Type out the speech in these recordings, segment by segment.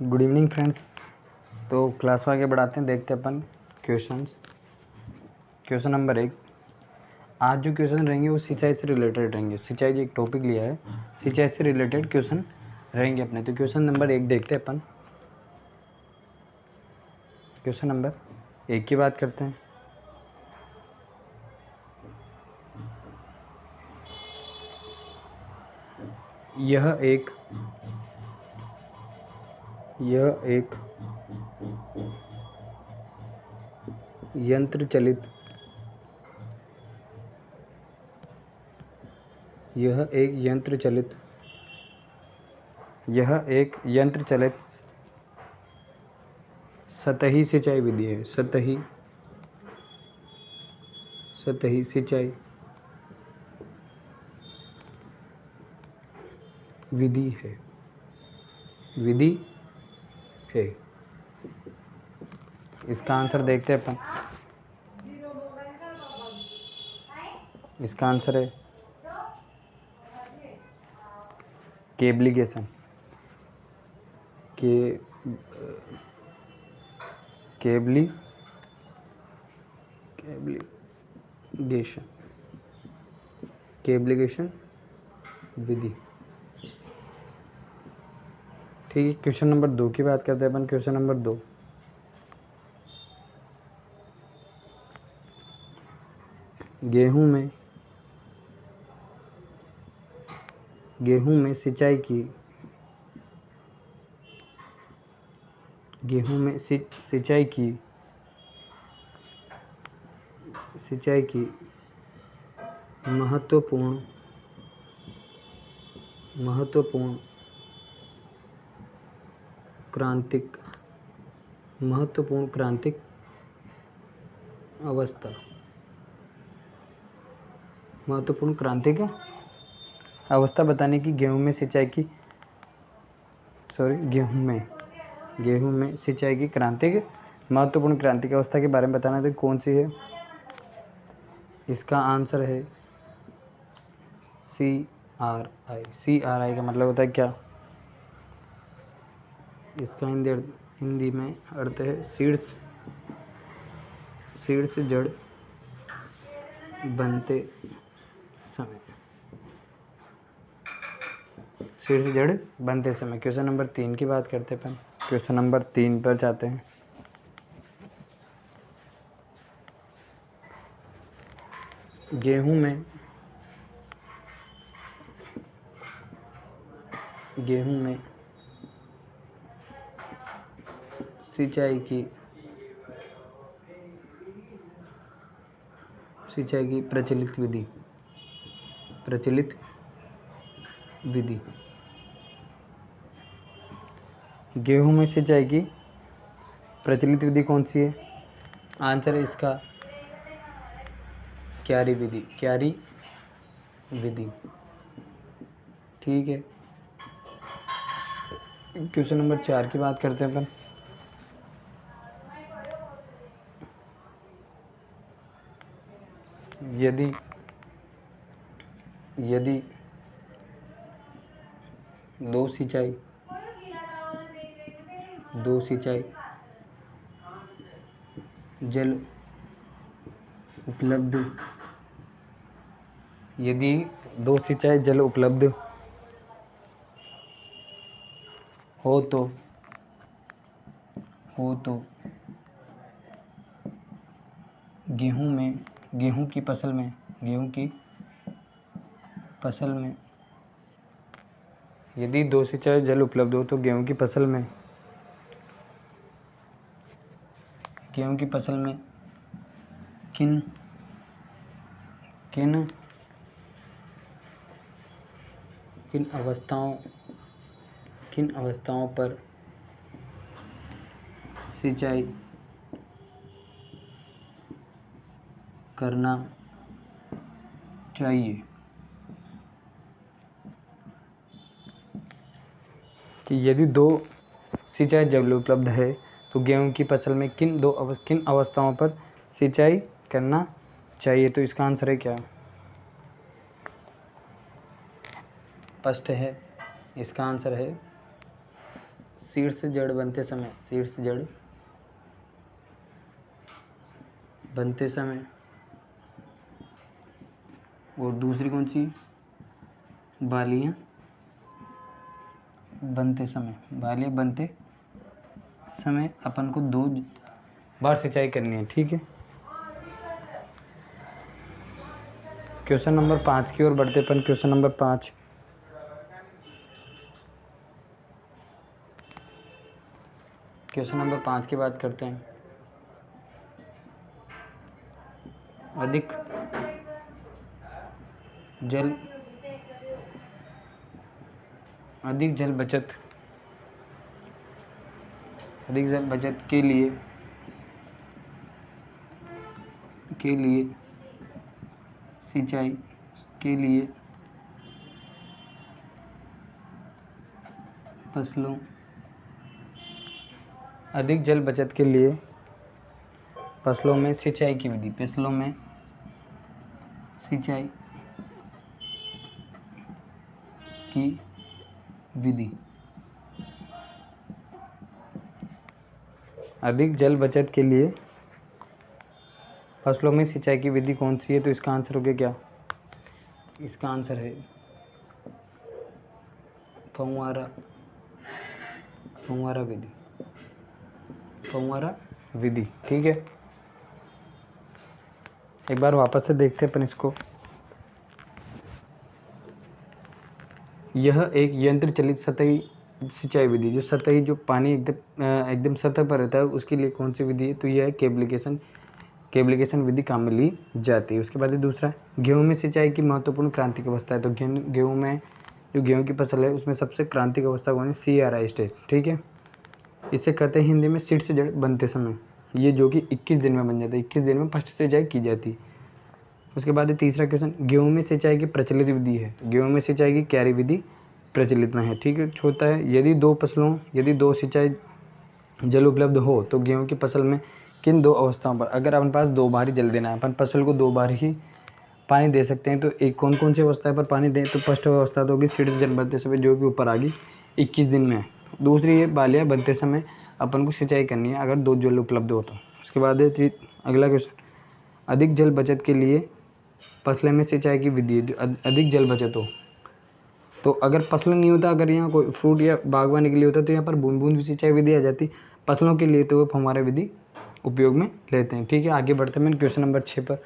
Good evening friends. तो class में आगे बढ़ाते हैं, देखते हैं अपन क्वेश्चंस। Question number 1। आज जो क्वेश्चन रहेंगे वो सिंचाई से रिलेटेड रहेंगे। सिंचाई जो एक टॉपिक लिया है, सिंचाई से रिलेटेड क्वेश्चन रहेंगे अपने। तो क्वेश्चन नंबर 1 देखते हैं अपन। क्वेश्चन नंबर 1 की बात करते हैं। यह एक यंत्र चलित सतही सिंचाई विधि है। सतही सिंचाई विधि है। इसका आंसर देखते हैं अपन। इसका आंसर है केबलिगेशन। केबलिगेशन विधि। ठीक है। क्वेश्चन नंबर 2 की बात करते हैं अपन। Question number 2। गेहूं में सिंचाई की महत्वपूर्ण क्रांतिक अवस्था बताने की गेहूं में सिंचाई की महत्वपूर्ण क्रांतिक अवस्था के बारे में बताना। तो कौन सी है? इसका आंसर है CRI। CRI का मतलब होता है क्या? इसका हिंदी में अर्थ है सीड्स जड़ बनते समय। क्वेश्चन नंबर 3 की बात करते हैं अपन। क्वेश्चन नंबर 3 पर जाते हैं। गेहूं में सिंचाई की प्रचलित विधि। गेहूं में सिंचाई की प्रचलित विधि कौन सी है? आंसर है इसका क्यारी विधि। ठीक है। क्वेश्चन नंबर 4 की बात करते हैं अपन। यदि दो सिंचाई जल उपलब्ध हो तो गेहूं की फसल में यदि दो सिंचाई जल उपलब्ध हो तो गेहूं की फसल में किन अवस्थाओं पर सिंचाई करना चाहिए? कि यदि दो सिंचाई जल उपलब्ध है तो गेहूं की फसल में किन अवस्थाओं पर सिंचाई करना चाहिए? तो इसका आंसर है क्या? फर्स्ट है, इसका आंसर है शीर्ष जड़ बनते समय, शीर्ष जड़ बनते समय, और दूसरी कौन सी, बालियाँ बनते समय, बालियाँ बनते समय अपन को 2 बार सिंचाई करनी है, ठीक है। क्वेश्चन नंबर 5 की ओर बढ़ते अपन। क्वेश्चन नंबर 5, क्वेश्चन नंबर 5 की बात करते हैं। अधिक जल बचत, अधिक जल बचत के लिए सिंचाई के लिए फसलों, अधिक जल बचत के लिए फसलों में सिंचाई की विधि, फसलों में सिंचाई की विधि, अधिक जल बचत के लिए फसलों में सिंचाई की विधि कौन सी है? तो इसका आंसर हो गया क्या? इसका आंसर है फव्वारा विधि, ठीक है। एक बार वापस से देखते हैं अपन इसको। यह एक यंत्र चलित सतही सिंचाई विधि, जो सतही, जो पानी एकदम सतह पर रहता है, उसके लिए कौन सी विधि है? तो यह है केबलिकेशन विधि काम में ली जाती है। उसके बाद दूसरा, गेहूं में सिंचाई की महत्वपूर्ण क्रांतिक अवस्था है। तो गेहूं में, जो गेहूं की फसल है, उसमें सबसे क्रांतिक अवस्था कौन है? CRI स्टेज, ठीक है। इसे कहते हैं हिंदी में शीर्ष जड़ बनते समय, ये जो कि 21 दिन में बन जाता है, 21 दिन में फर्स्ट सिंचाई की जाती है। उसके बाद तीसरा क्वेश्चन, गेहूं में सिंचाई की प्रचलित विधि है। गेहूं में सिंचाई की क्यारी विधि प्रचलित में है, ठीक है। चौथा है, यदि दो सिंचाई जल उपलब्ध हो तो गेहूं की फसल में किन 2 अवस्थाओं पर, अगर अपन पास 2 बार ही जल देना है, अपन फसल को 2 बार ही पानी दे सकते हैं, तो एक कौन सी अवस्था पर पानी दें? तो फर्स्ट अवस्था तो होगी शीर्ष जल बनते समय, जो कि ऊपर आ गई 21 दिन में है। दूसरी, ये बालियाँ बनते समय अपन को सिंचाई करनी है अगर 2 जल उपलब्ध हो तो। उसके बाद अगला क्वेश्चन, अधिक जल बचत के लिए फसलें में सिंचाई की विधि, अधिक जल बचत हो तो, अगर फसल नहीं होता, अगर यहाँ कोई फ्रूट या बागवानी के लिए होता, तो यहाँ पर बूंद बूंद सिंचाई विधि आ जाती। फसलों के लिए तो वो फव्वारा विधि उपयोग में लेते हैं, ठीक है। आगे बढ़ते हैं क्वेश्चन नंबर 6 पर।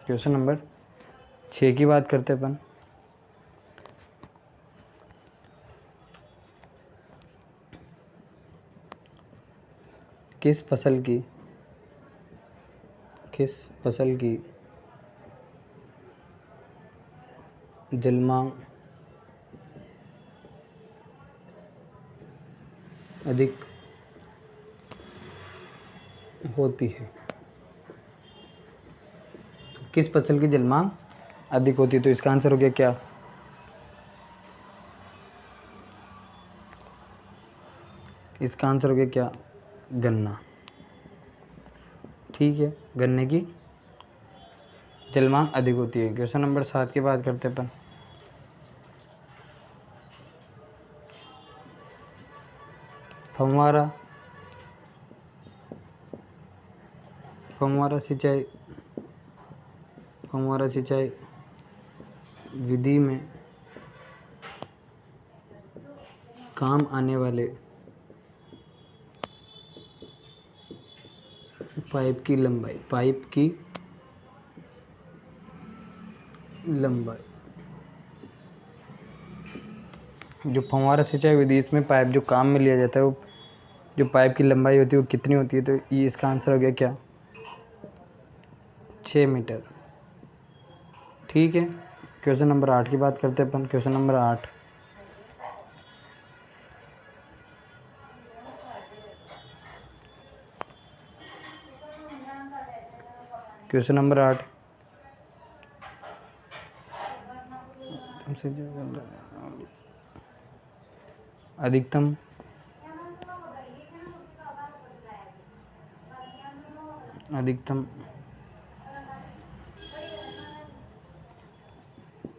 क्वेश्चन नंबर 6 की बात करते हैं अपन। किस फसल की जलमांग अधिक होती है? तो किस फसल की जलमांग अधिक होती है? तो इसका आंसर हो गया क्या? इसका आंसर हो गया क्या? गन्ना, ठीक है। गन्ने की जलमांग अधिक होती है। क्वेश्चन नंबर 7 की बात करते हैं अपन। फव्वारा सिंचाई विधि में काम आने वाले पाइप की लंबाई, जो फव्वारा सिंचाई विधि, इसमें पाइप जो काम में लिया जाता है, वो जो पाइप की लंबाई होती है वो कितनी होती है? तो ये इसका आंसर हो गया क्या? 6 मीटर, ठीक है। क्वेश्चन नंबर 8 की बात करते हैं अपन। क्वेश्चन नंबर 8, क्वेश्चन नंबर 8, अधिकतम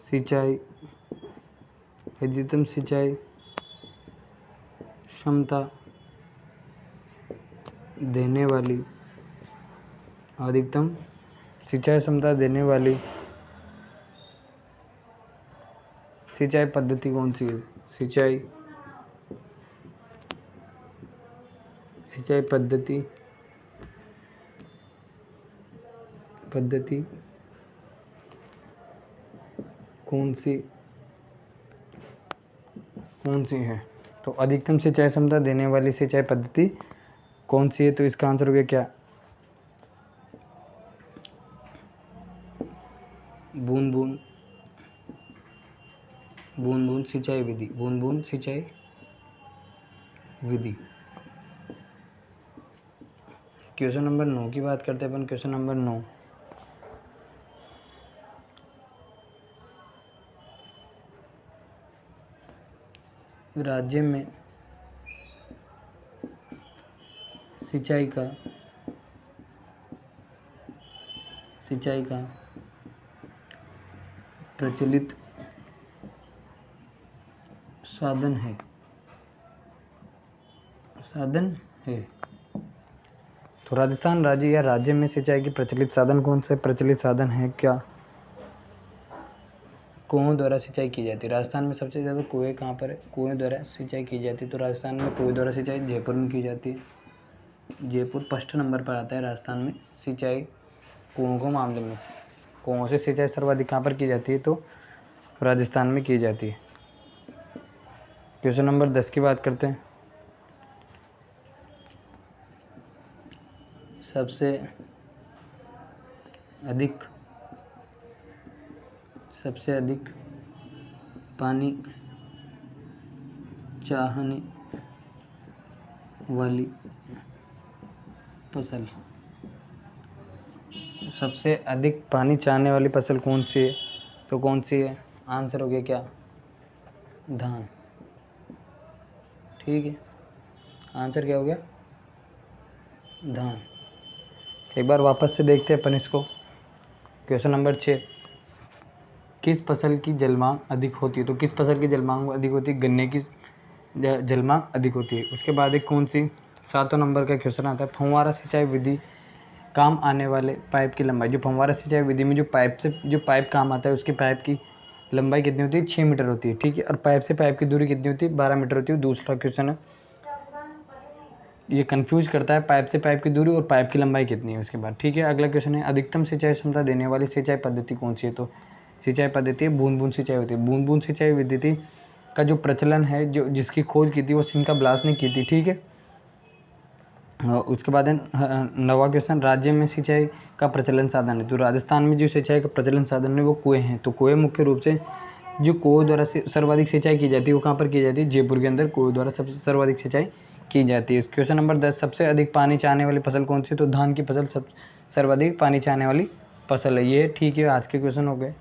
सिंचाई, अधिकतम सिंचाई क्षमता देने वाली, अधिकतम सिंचाई क्षमता देने वाली सिंचाई पद्धति कौन सी है? सिंचाई पद्धति कौन सी है? तो अधिकतम सिंचाई क्षमता देने वाली सिंचाई पद्धति कौन सी है? तो इसका आंसर हो गया क्या? बूंद बूंद सिंचाई विधि, बूंद बूंद सिंचाई विधि। क्वेश्चन नंबर 9 की बात करते हैं अपन। क्वेश्चन नंबर 9, राज्य में सिंचाई का प्रचलित साधन है। तो राजस्थान राज्य या राज्य में सिंचाई की प्रचलित साधन कौन सा प्रचलित साधन है? क्या कुओं द्वारा सिंचाई की जाती है। राजस्थान में सबसे ज़्यादा कुएँ कहाँ पर है? कुएं द्वारा सिंचाई की जाती है। तो राजस्थान में कुएं द्वारा सिंचाई जयपुर में की जाती है। जयपुर फर्स्ट नंबर पर आता है राजस्थान में सिंचाई कुओं के मामले में। कुओं से सिंचाई सर्वाधिक कहाँ पर की जाती है? तो राजस्थान में की जाती है। क्वेश्चन नंबर 10 की बात करते हैं। सबसे अधिक पानी चाहने वाली फसल, सबसे अधिक पानी चाहने वाली फसल कौन सी है? तो कौन सी है? आंसर हो गया क्या? धान। ठीक है, आंसर क्या हो गया? धान। एक बार वापस से देखते हैं अपन इसको। क्वेश्चन नंबर 6, किस फसल की जलमांग अधिक होती है? तो किस फसल की जलमांग अधिक होती है? गन्ने की जलमांग अधिक होती है। उसके बाद एक कौन सी 7 नंबर का क्वेश्चन आता है, फव्वारा सिंचाई विधि काम आने वाले पाइप की लंबाई। जो फव्वारा सिंचाई विधि में जो पाइप काम आता है उसकी पाइप की लंबाई कितनी होती है? 6 मीटर होती है। ठीक है, और पाइप से पाइप की दूरी कितनी होती है? 12 मीटर होती है। दूसरा क्वेश्चन है, ये कंफ्यूज करता है पाइप से पाइप की दूरी और पाइप की लंबाई कितनी है उसके बाद। ठीक है, अगला क्वेश्चन है, अधिकतम सिंचाई क्षमता देने वाली सिंचाई पद्धति कौन सी है? तो सिंचाई पद्धति बूंद बूंद सिंचाई होती है। बूंद बूंद सिंचाई पद्धति का जो प्रचलन है, जो जिसकी खोज की थी वो सिंका ब्लास ने की थी। ठीक है, उसके बाद है 9वां क्वेश्चन, राज्य में सिंचाई का प्रचलन साधन है। तो राजस्थान में जो सिंचाई का प्रचलन साधन है वो कुएँ हैं। तो कुएँ मुख्य रूप से जो कुओं द्वारा सर्वाधिक सिंचाई की जाती है वो कहाँ पर की जाती है? जयपुर के अंदर कुओं द्वारा सबसे सर्वाधिक सिंचाई की जाती है। क्वेश्चन नंबर 10, सबसे अधिक पानी चाहने वाली फसल कौन सी? तो धान की फसल सर्वाधिक पानी चाहने वाली फसल है ये। ठीक है, आज के क्वेश्चन हो गए।